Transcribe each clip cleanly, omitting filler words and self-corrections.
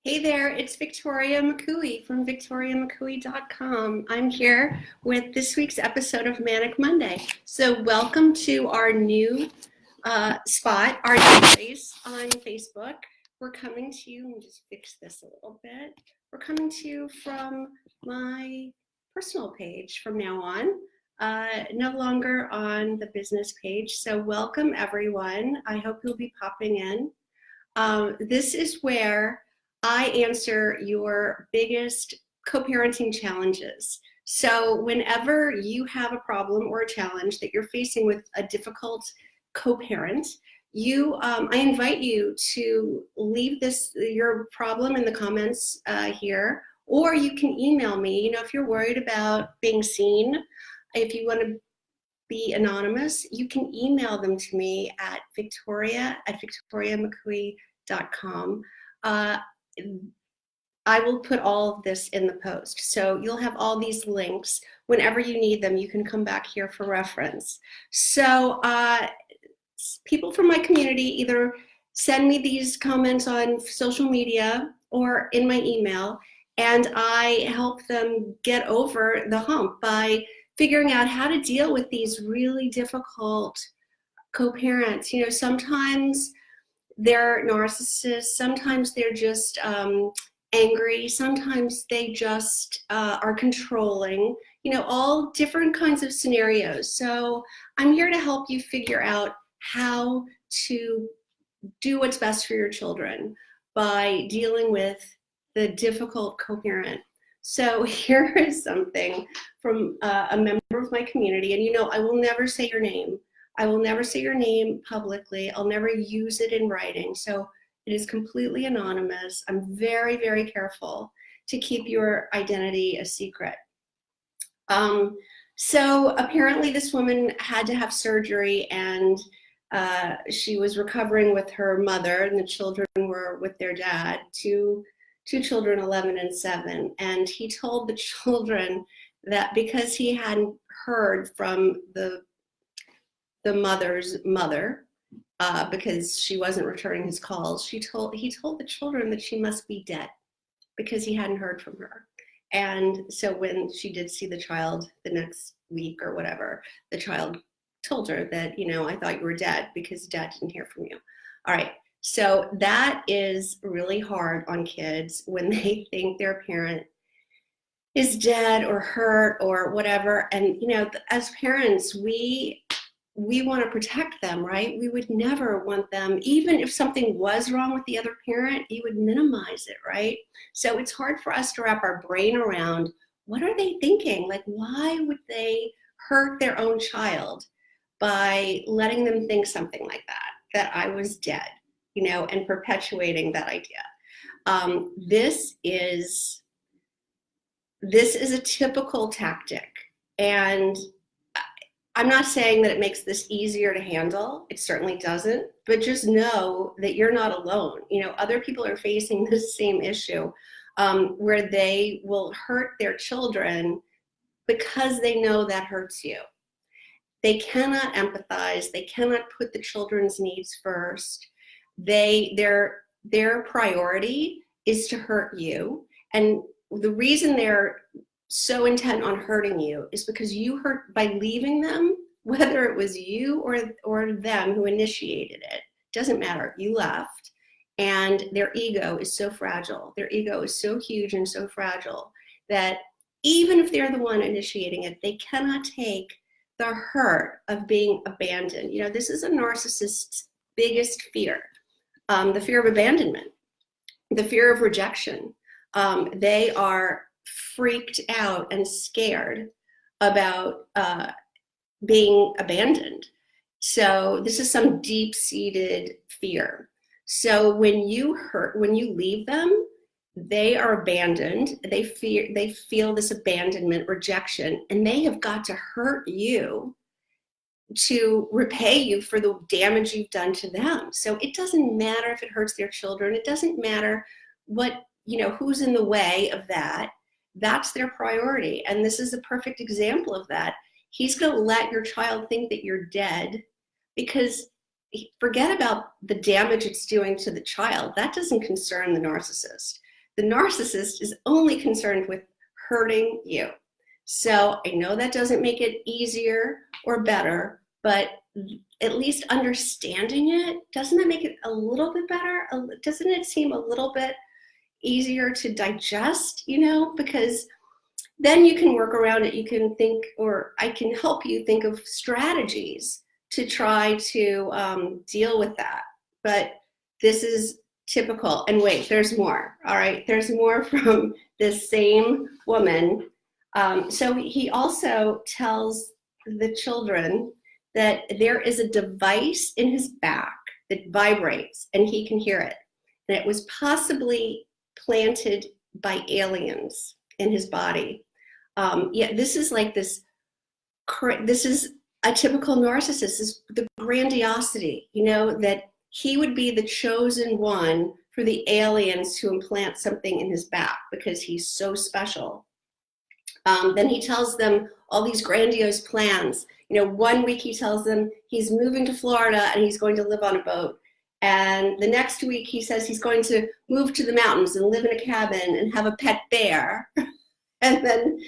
Hey there, it's Victoria McCooey from victoriamccooey.com. I'm here with this week's episode of Manic Monday. So welcome to our new spot, our new place on Facebook. We're coming to you, let me just fix this a little bit. We're coming to you from my personal page from now on, no longer on the business page. So welcome everyone. I hope you'll be popping in. This is where I answer your biggest co-parenting challenges. So whenever you have a problem or a challenge that you're facing with a difficult co-parent, I invite you to leave your problem in the comments here, or you can email me. You know, if you're worried about being seen, if you want to be anonymous, you can email them to me at victoriamccooey.com. I will put all of this in the post. So you'll have all these links. Whenever you need them, you can come back here for reference. So people from my community either send me these comments on social media or in my email, and I help them get over the hump by figuring out how to deal with these really difficult co-parents. You know, sometimes they're narcissists, sometimes they're just angry, sometimes they just are controlling, you know, all different kinds of scenarios. So I'm here to help you figure out how to do what's best for your children by dealing with the difficult co-parent. So here is something from a member of my community, and you know, I will never say your name. I will never say your name publicly. I'll never use it in writing. So it is completely anonymous. I'm very, very careful to keep your identity a secret. So apparently this woman had to have surgery, and she was recovering with her mother, and the children were with their dad, two children, 11 and 7. And he told the children that because he hadn't heard from the mother's mother, because she wasn't returning his calls, he told the children that she must be dead because he hadn't heard from her. And so when she did see the child the next week or whatever, the child told her that, you know, I thought you were dead because dad didn't hear from you. All right, so that is really hard on kids when they think their parent is dead or hurt or whatever. And, you know, as parents, we want to protect them, right? We would never want them, even if something was wrong with the other parent, you would minimize it, right? So it's hard for us to wrap our brain around, what are they thinking? Like, why would they hurt their own child by letting them think something like that I was dead, you know, and perpetuating that idea. This is a typical tactic, and I'm not saying that it makes this easier to handle. It certainly doesn't, but just know that you're not alone. You know, other people are facing this same issue where they will hurt their children because they know that hurts you. They cannot empathize. They cannot put the children's needs first. Their priority is to hurt you. And the reason they're so intent on hurting you is because you hurt by leaving them, whether it was you or them who initiated it. Doesn't matter. You left, and their ego is so fragile. Their ego is so huge and so fragile that even if they're the one initiating it, they cannot take the hurt of being abandoned. You know, this is a narcissist's biggest fear, the fear of abandonment, the fear of rejection. They are freaked out and scared about being abandoned. So this is some deep-seated fear. So when you leave them, they are abandoned. They feel this abandonment, rejection, and they have got to hurt you to repay you for the damage you've done to them. So it doesn't matter if it hurts their children. It doesn't matter what, you know, who's in the way of that. That's their priority. And this is a perfect example of that. He's going to let your child think that you're dead because forget about the damage it's doing to the child. That doesn't concern the narcissist. The narcissist is only concerned with hurting you. So I know that doesn't make it easier or better, but at least understanding it, doesn't that make it a little bit better? Doesn't it seem a little bit easier to digest, because then you can work around it. You can think, or I can help you think of strategies to try to deal with that. But this is typical. And wait, there's more. All right, there's more from this same woman. So he also tells the children that there is a device in his back that vibrates and he can hear it. And it was possibly planted by aliens in his body. This is like this is a typical narcissist, is the grandiosity, that he would be the chosen one for the aliens to implant something in his back because he's so special. Then he tells them all these grandiose plans. 1 week he tells them he's moving to Florida and he's going to live on a boat. And the next week he says he's going to move to the mountains and live in a cabin and have a pet bear. And then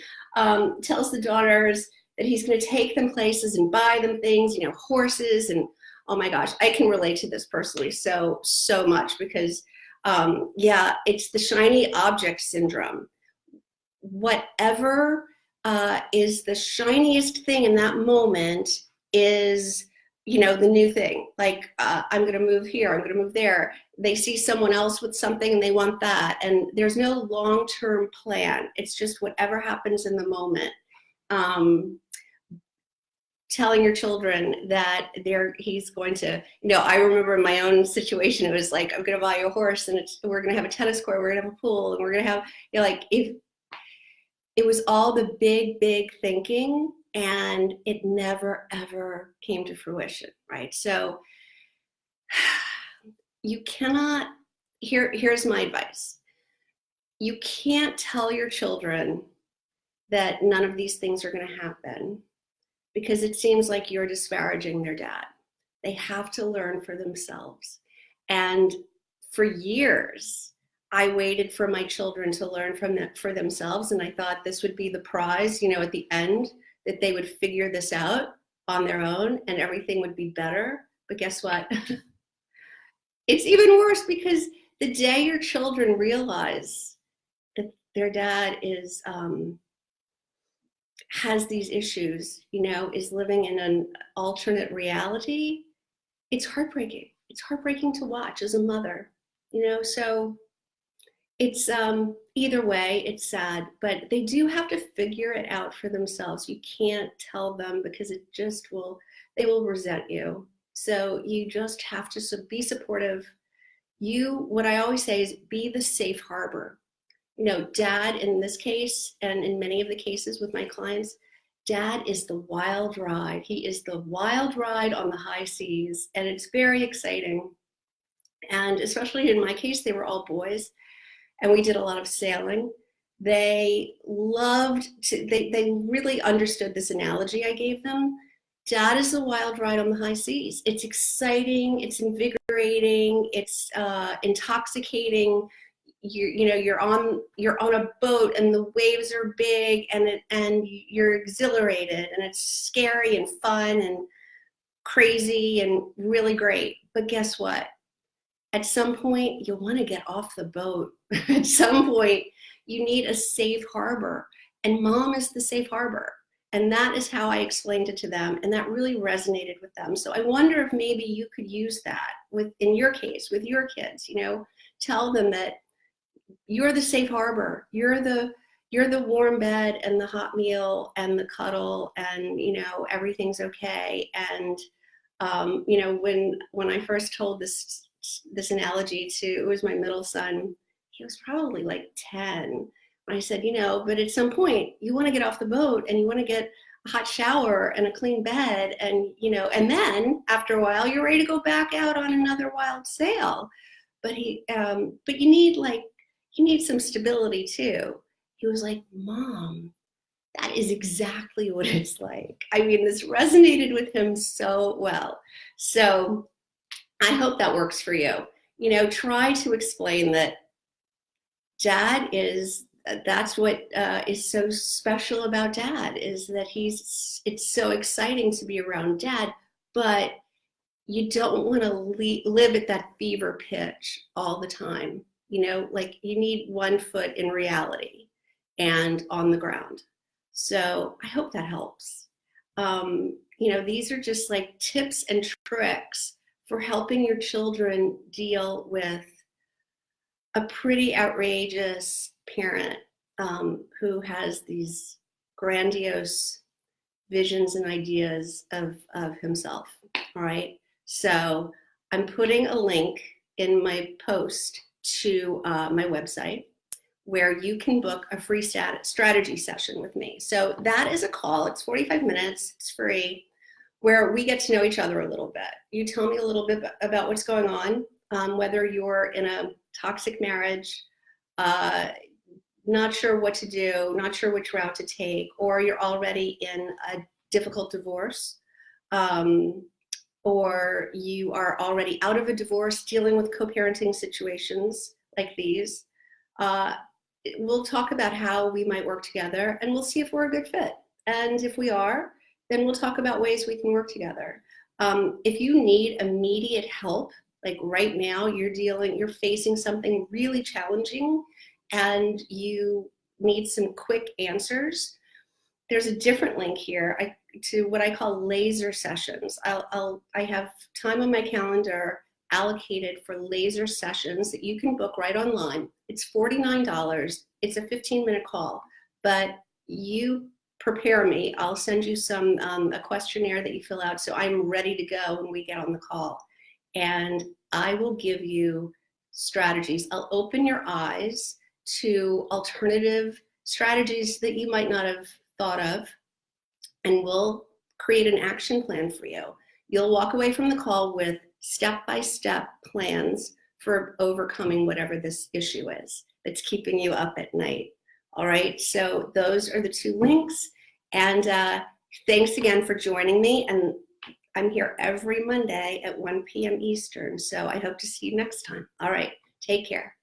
tells the daughters that he's going to take them places and buy them things, horses. And oh my gosh, I can relate to this personally so much because, it's the shiny object syndrome. Whatever is the shiniest thing in that moment is, the new thing. Like, I'm going to move here, I'm going to move there. They see someone else with something and they want that. And there's no long-term plan. It's just whatever happens in the moment. Telling your children that he's going to, I remember in my own situation, it was like, I'm going to buy you a horse and we're going to have a tennis court, we're going to have a pool, and we're going to have, if it was all the big thinking, and it never ever came to fruition, right? So you cannot, here's my advice. You can't tell your children that none of these things are going to happen because it seems like you're disparaging their dad. They have to learn for themselves. And for years, I waited for my children to learn for themselves, and I thought this would be the prize, at the end, that they would figure this out on their own and everything would be better. But guess what? It's even worse, because the day your children realize that their dad has these issues, is living in an alternate reality, it's heartbreaking. It's heartbreaking to watch as a mother, so it's either way, it's sad, but they do have to figure it out for themselves. You can't tell them because they will resent you. So you just have to be supportive. What I always say is be the safe harbor. Dad in this case, and in many of the cases with my clients, dad is the wild ride. He is the wild ride on the high seas, and it's very exciting. And especially in my case, they were all boys. And we did a lot of sailing. They really understood this analogy I gave them. Dad is the wild ride on the high seas. It's exciting, it's invigorating, it's intoxicating. You're on a boat and the waves are big and you're exhilarated, and it's scary and fun and crazy and really great. But guess what? At some point, you'll want to get off the boat. At some point, you need a safe harbor. And mom is the safe harbor. And that is how I explained it to them. And that really resonated with them. So I wonder if maybe you could use that in your case, with your kids, tell them that you're the safe harbor. You're the warm bed and the hot meal and the cuddle and, everything's okay. And, when I first told this analogy it was my middle son, he was probably like 10. I said, but at some point you want to get off the boat and you want to get a hot shower and a clean bed and, and then after a while you're ready to go back out on another wild sail. But you need some stability too. He was like, Mom, that is exactly what it's like. I mean, this resonated with him so well. So I hope that works for you. Try to explain that Dad is, that's what is so special about Dad, is that it's so exciting to be around Dad, but you don't want to live at that fever pitch all the time. You know, like you need one foot in reality and on the ground. So I hope that helps. You know, these are just like tips and tricks for helping your children deal with a pretty outrageous parent who has these grandiose visions and ideas of himself. All right. So I'm putting a link in my post to my website where you can book a free strategy session with me. So that is a call. It's 45 minutes. It's free, where we get to know each other a little bit. You tell me a little bit about what's going on, whether you're in a toxic marriage, not sure what to do, not sure which route to take, or you're already in a difficult divorce, or you are already out of a divorce dealing with co-parenting situations like these. We'll talk about how we might work together, and we'll see if we're a good fit. And if we are, then we'll talk about ways we can work together. If you need immediate help, like right now you're facing something really challenging and you need some quick answers, there's a different link here to what I call laser sessions. I have time on my calendar allocated for laser sessions that you can book right online. It's $49. It's a 15-minute call, but you prepare me. I'll send you a questionnaire that you fill out, so I'm ready to go when we get on the call. And I will give you strategies. I'll open your eyes to alternative strategies that you might not have thought of, and we'll create an action plan for you. You'll walk away from the call with step-by-step plans for overcoming whatever this issue is that's keeping you up at night. All right, so those are the two links. And thanks again for joining me. And I'm here every Monday at 1 p.m. Eastern. So I hope to see you next time. All right, take care.